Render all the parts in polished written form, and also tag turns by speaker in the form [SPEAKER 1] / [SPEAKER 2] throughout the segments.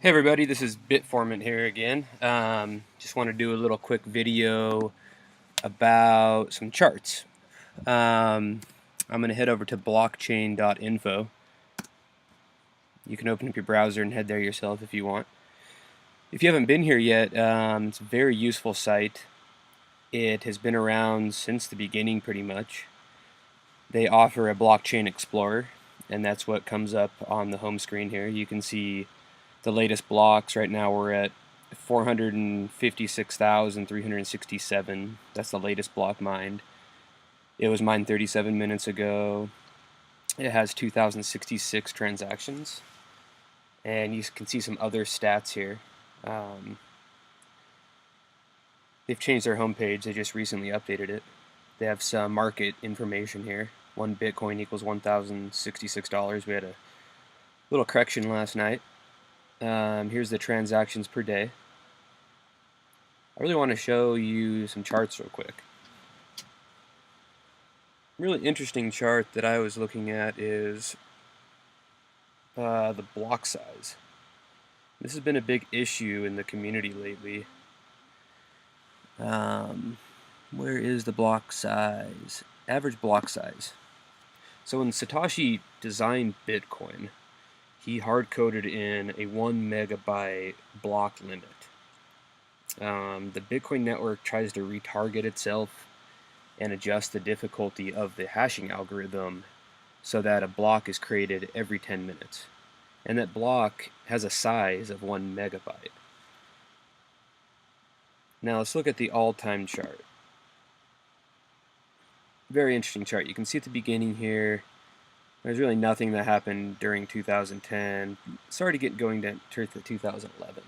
[SPEAKER 1] Hey everybody, this is Bit Informant here again. Just want to do a little quick video about some charts. I'm going to head over to blockchain.info. You can open up your browser and head there yourself if you want. If you haven't been here yet, it's a very useful site. It has been around since the beginning pretty much. They offer a blockchain explorer, and that's what comes up on the home screen here. You can see the latest blocks. Right now we're at 456,367. That's the latest block mined. It was mined 37 minutes ago. It has 2,066 transactions. And you can see some other stats here. They've changed their homepage. They just recently updated it. They have some market information here. 1 Bitcoin equals $1,066. We had a little correction last night. Here's the transactions per day. I really want to show you some charts real quick. A really interesting chart that I was looking at is the block size. This has been a big issue in the community lately. Where is the block size? Average block size. So when Satoshi designed Bitcoin, he hard-coded in a 1 megabyte block limit. The Bitcoin network tries to retarget itself and adjust the difficulty of the hashing algorithm so that a block is created every 10 minutes. And that block has a size of 1 megabyte. Now let's look at the all-time chart. Very interesting chart. You can see at the beginning here, there's really nothing that happened during 2010. Started getting going down to 2011.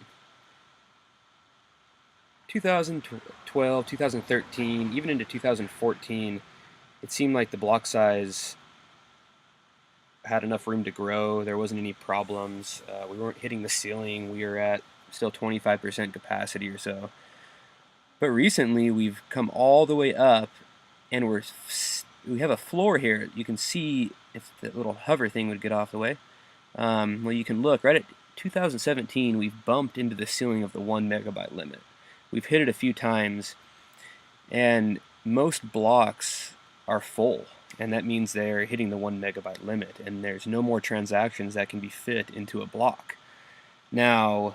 [SPEAKER 1] 2012, 2013, even into 2014, it seemed like the block size had enough room to grow. There wasn't any problems. We weren't hitting the ceiling. We were at still 25% capacity or so. But recently, we've come all the way up, and we have a floor here. You can see if the little hover thing would get off the way. Well, you can look right at 2017. We've bumped into the ceiling of the 1 megabyte limit. We've hit it a few times, and most blocks are full, and that means they're hitting the 1 megabyte limit, and there's no more transactions that can be fit into a block. Now,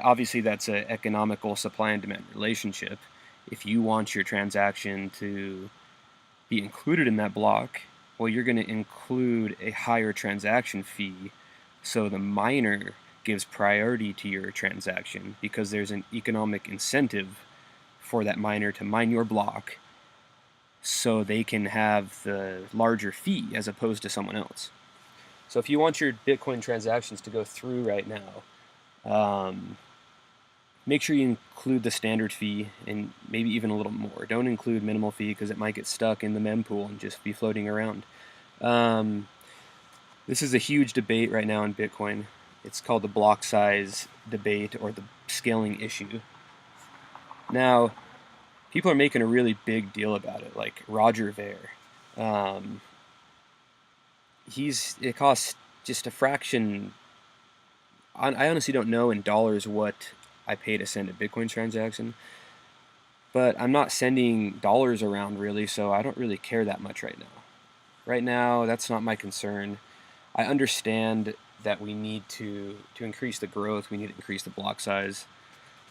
[SPEAKER 1] obviously that's an economical supply and demand relationship. If you want your transaction to be included in that block, well, you're going to include a higher transaction fee, so the miner gives priority to your transaction because there's an economic incentive for that miner to mine your block so they can have the larger fee as opposed to someone else. So if you want your Bitcoin transactions to go through right now, make sure you include the standard fee and maybe even a little more. Don't include minimal fee because it might get stuck in the mempool and just be floating around. This is a huge debate right now in Bitcoin. It's called the block size debate or the scaling issue. Now, people are making a really big deal about it, like Roger Ver. It costs just a fraction. I honestly don't know in dollars what I pay to send a Bitcoin transaction, but I'm not sending dollars around really, so I don't really care that much right now. Right now, that's not my concern. I understand that we need to increase the growth, we need to increase the block size,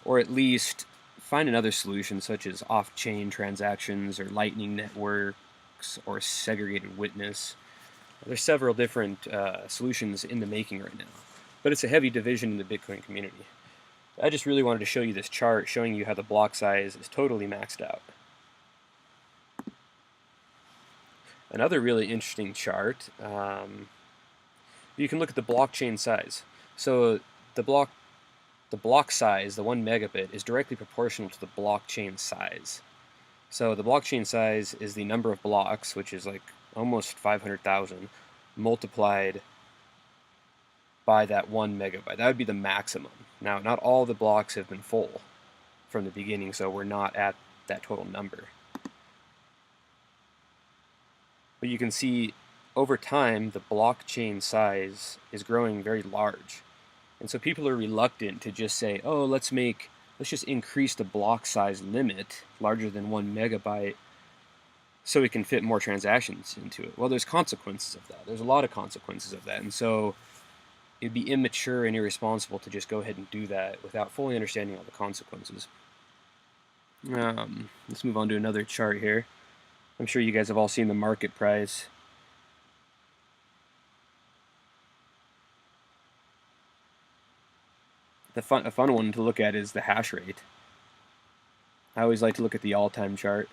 [SPEAKER 1] or at least find another solution such as off-chain transactions or lightning networks or segregated witness. There's several different solutions in the making right now, but it's a heavy division in the Bitcoin community. I just really wanted to show you this chart showing you how the block size is totally maxed out. Another really interesting chart, you can look at the blockchain size. So the block size, the 1 megabit, is directly proportional to the blockchain size. So the blockchain size is the number of blocks, which is like almost 500,000, multiplied by that 1 megabyte. That would be the maximum. Now, not all the blocks have been full from the beginning, so we're not at that total number. But you can see over time the blockchain size is growing very large. And so people are reluctant to just say, oh, let's just increase the block size limit larger than 1 MB so we can fit more transactions into it. Well, there's consequences of that. There's a lot of consequences of that. And so it'd be immature and irresponsible to just go ahead and do that without fully understanding all the consequences. Let's move on to another chart here. I'm sure you guys have all seen the market price. A fun one to look at is the hash rate. I always like to look at the all-time chart.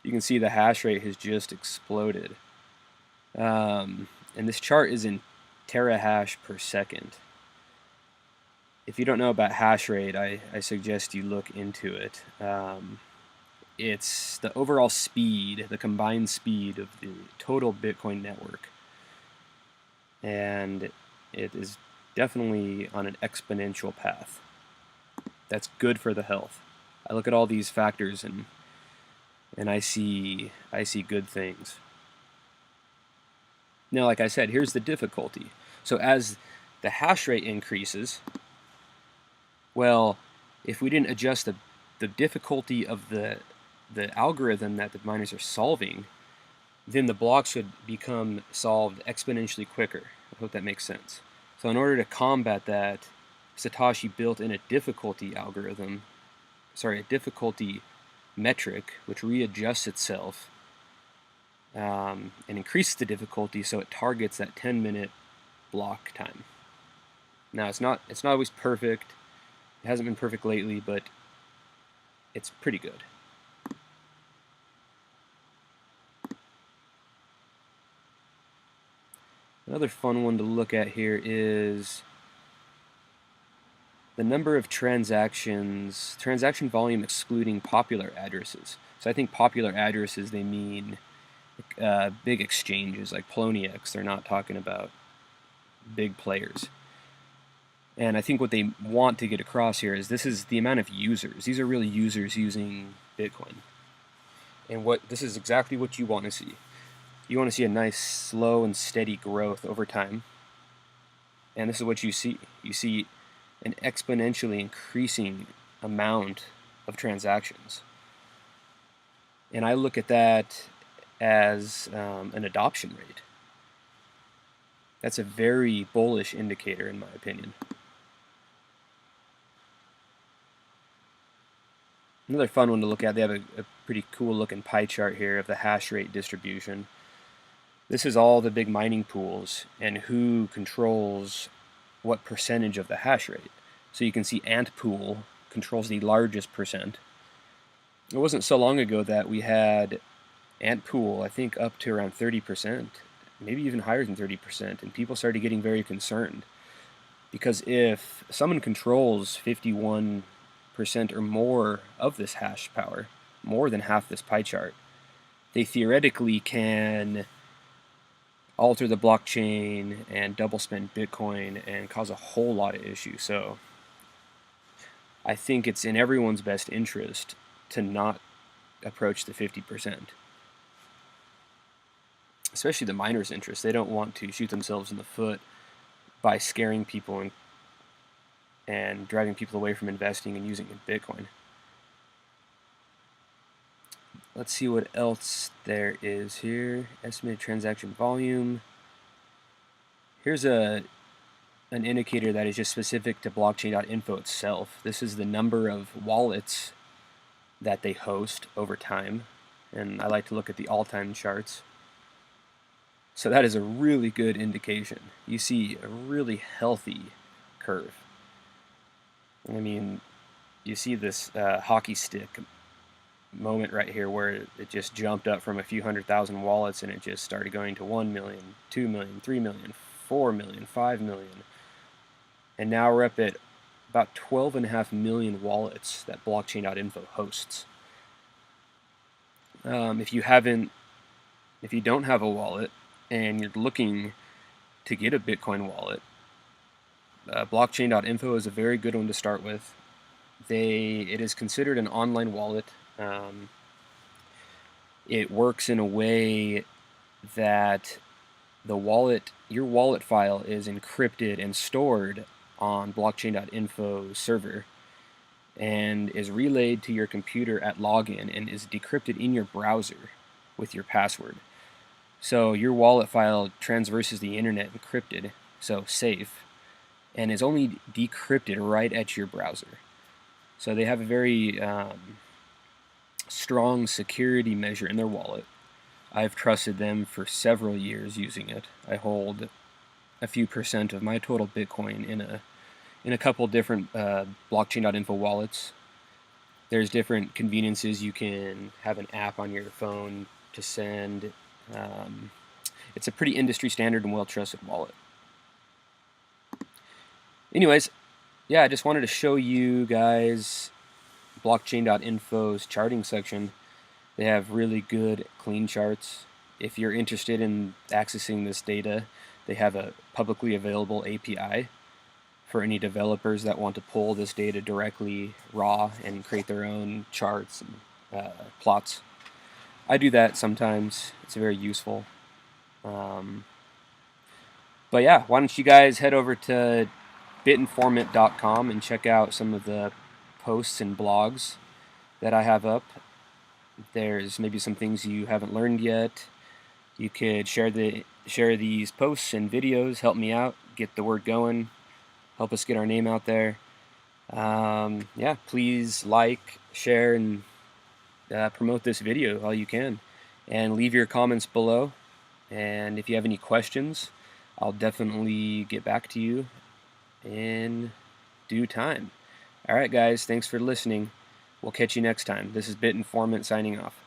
[SPEAKER 1] You can see the hash rate has just exploded. And this chart is in terahash per second. If you don't know about hash rate, I suggest you look into it. It's the overall speed, the combined speed of the total Bitcoin network. And it is definitely on an exponential path. That's good for the health. I look at all these factors and I see good things. Now, like I said, here's the difficulty. So as the hash rate increases, well, if we didn't adjust the difficulty of the algorithm that the miners are solving, then the blocks would become solved exponentially quicker. I hope that makes sense. So in order to combat that, Satoshi built in a difficulty metric, which readjusts itself and increases the difficulty so it targets that 10-minute block time. Now it's not always perfect. It hasn't been perfect lately, but it's pretty good. Another fun one to look at here is the number of transaction volume excluding popular addresses. So I think popular addresses, they mean big exchanges like Poloniex. They're not talking about big players. And I think what they want to get across here is this is the amount of users. These are really users using Bitcoin. And this is exactly what you want to see. You want to see a nice, slow, and steady growth over time. And this is what you see. You see an exponentially increasing amount of transactions. And I look at that as an adoption rate. That's a very bullish indicator, in my opinion. Another fun one to look at, they have a pretty cool looking pie chart here of the hash rate distribution. This is all the big mining pools and who controls what percentage of the hash rate. So you can see Ant Pool controls the largest percent. It wasn't so long ago that we had Ant Pool, I think, up to around 30%, maybe even higher than 30%, and people started getting very concerned. Because if someone controls 51% or more of this hash power, more than half this pie chart, they theoretically can alter the blockchain and double spend Bitcoin and cause a whole lot of issues. So I think it's in everyone's best interest to not approach the 50%. Especially the miners' interest. They don't want to shoot themselves in the foot by scaring people and driving people away from investing and using Bitcoin. Let's see what else there is here. Estimated transaction volume. Here's an indicator that is just specific to blockchain.info itself. This is the number of wallets that they host over time. And I like to look at the all-time charts. So that is a really good indication. You see a really healthy curve. I mean, you see this hockey stick moment right here where it just jumped up from a few 100,000 wallets and it just started going to 1 million, 2 million, 3 million, 4 million, 5 million. And now we're up at about 12.5 million wallets that blockchain.info hosts. If you don't have a wallet and you're looking to get a Bitcoin wallet, blockchain.info is a very good one to start with. It is considered an online wallet. It works in a way that your wallet file is encrypted and stored on blockchain.info server and is relayed to your computer at login and is decrypted in your browser with your password. So your wallet file traverses the internet encrypted, so safe, and is only decrypted right at your browser. So they have a very strong security measure in their wallet. I've trusted them for several years using it. I hold a few percent of my total Bitcoin in a couple different blockchain.info wallets. There's different conveniences. You can have an app on your phone to send. It's a pretty industry standard and well-trusted wallet. Anyways, yeah, I just wanted to show you guys blockchain.info's charting section. They have really good, clean charts. If you're interested in accessing this data, they have a publicly available API for any developers that want to pull this data directly raw and create their own charts and plots. I do that sometimes. It's very useful. But yeah, why don't you guys head over to bitinformant.com and check out some of the posts and blogs that I have up. There's maybe some things you haven't learned yet. You could share these posts and videos, help me out, get the word going, help us get our name out there. Yeah, please like, share, and promote this video all you can. And leave your comments below. And if you have any questions, I'll definitely get back to you in due time. Alright guys, thanks for listening. We'll catch you next time. This is Bit Informant signing off.